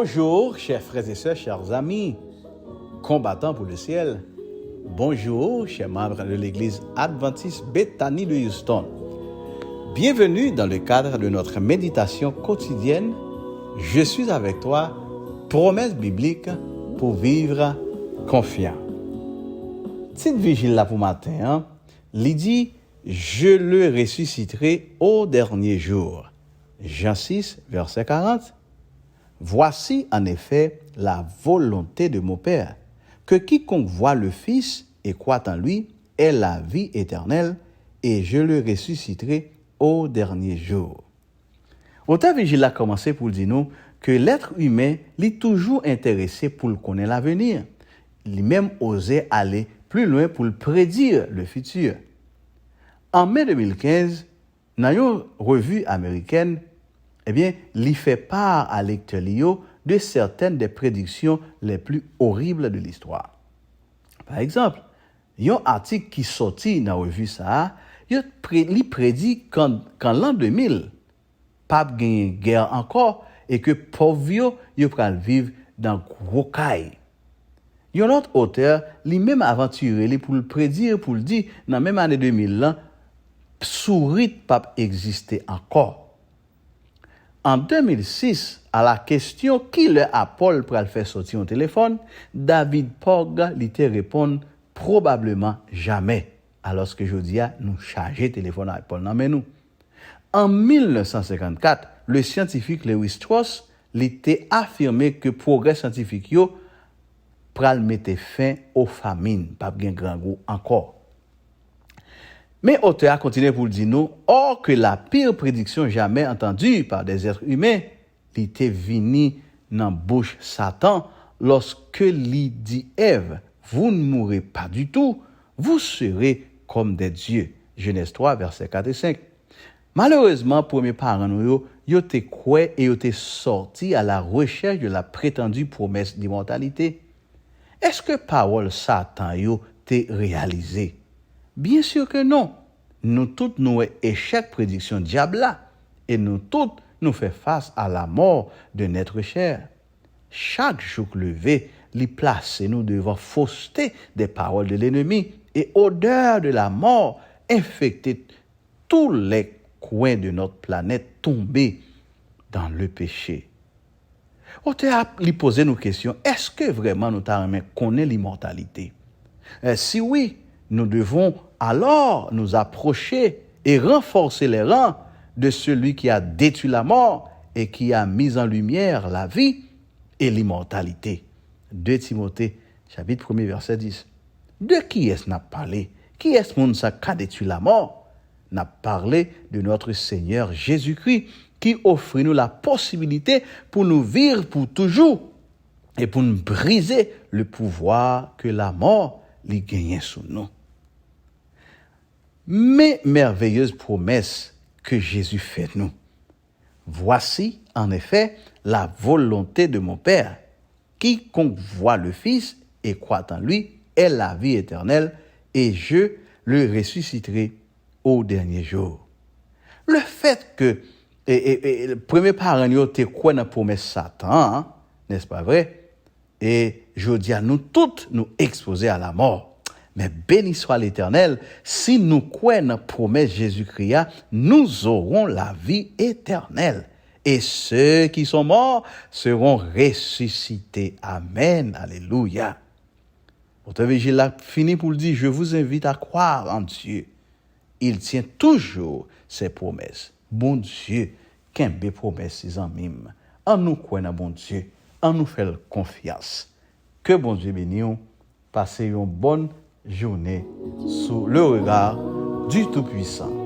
Bonjour, chers frères et sœurs, chers amis, combattants pour le ciel. Bonjour, chers membres de l'église adventiste Bethany de Houston. Bienvenue dans le cadre de notre méditation quotidienne. Je suis avec toi, promesse biblique pour vivre confiant. Petite vigile là pour matin, il dit, je le ressusciterai au dernier jour. Jean 6, verset 40. Voici en effet la volonté de mon Père, que quiconque voit le Fils et croit en lui ait la vie éternelle, et je le ressusciterai au dernier jour. Autant Vigile a commencé pour dire nous que l'être humain est toujours intéressé pour le connaître l'avenir. Il même osé aller plus loin pour le prédire le futur. En mai 2015, dans une revue américaine, il fait part à lecteur de certaines des prédictions les plus horribles de l'histoire. Par exemple, il y a un article qui sorti dans la revue ça, il prédit qu'en l'an 2000, pas de guerre encore et que pauvres yo pral vivre dans gros caille. Il y a un autre auteur, lui-même aventuré pour le prédire, pour le dire, dans la même année 2000, là, souris pas exister encore. En 2006, à la question qui le Apple pour le faire sortir un téléphone, David Pogg lui répond probablement jamais. Alors que je dis, nous charger téléphone Apple non mais nous. En 1954, le scientifique Lewis Strauss lui affirmé que progrès scientifique yo pral mettre fin aux famines, pas bien grand goût encore. Mais l'auteur a continué pour dire nous, or que la pire prédiction jamais entendue par des êtres humains, était venue dans bouche Satan lorsque il dit Ève, vous ne mourrez pas du tout, vous serez comme des dieux. Genèse 3, versets 4 et 5. Malheureusement, pour mes parents, ils étaient quoi et ils étaient sortis à la recherche de la prétendue promesse d'immortalité. Est-ce que parole Satan t'est réalisée? Bien sûr que non. Nous tous nous échec prédiction diable là et nous tous nous fait face à la mort de notre chair. Chaque jour levé, les place nous devant fausseté des paroles de l'ennemi et odeur de la mort infecter tous les coins de notre planète tombés dans le péché. On t'a posé nos questions. Est-ce que vraiment nous t'avons connaît l'immortalité? Si oui, nous devons alors nous approcher et renforcer les rangs de celui qui a détruit la mort et qui a mis en lumière la vie et l'immortalité. 2 Timothée, chapitre 1, verset 10. De qui est-ce n'a parlé? Qui est-ce qui a détruit la mort? N'a parlé de notre Seigneur Jésus-Christ qui offre nous la possibilité pour nous vivre pour toujours et pour nous briser le pouvoir que la mort lui gagne sous nous. Mais merveilleuse promesse que Jésus fait nous. Voici, en effet, la volonté de mon Père. Quiconque voit le Fils et croit en lui ait la vie éternelle, et je le ressusciterai au dernier jour. Le fait que le premier parent te croit dans la promesse Satan, n'est-ce pas vrai? Et je dis à nous toutes nous exposer à la mort. Mais béni soit l'Éternel, si nous croyons dans la promesse Jésus-Christ, nous aurons la vie éternelle. Et ceux qui sont morts seront ressuscités. Amen. Alléluia. Votre vigile a fini pour le dire, je vous invite à croire en Dieu. Il tient toujours ses promesses. Bon Dieu, qu'un bel promesse, ses amis. En nous croyons, bon Dieu, en nous faisant confiance. Que bon Dieu bénisse. Passez une bonne journée sous le regard du Tout-Puissant.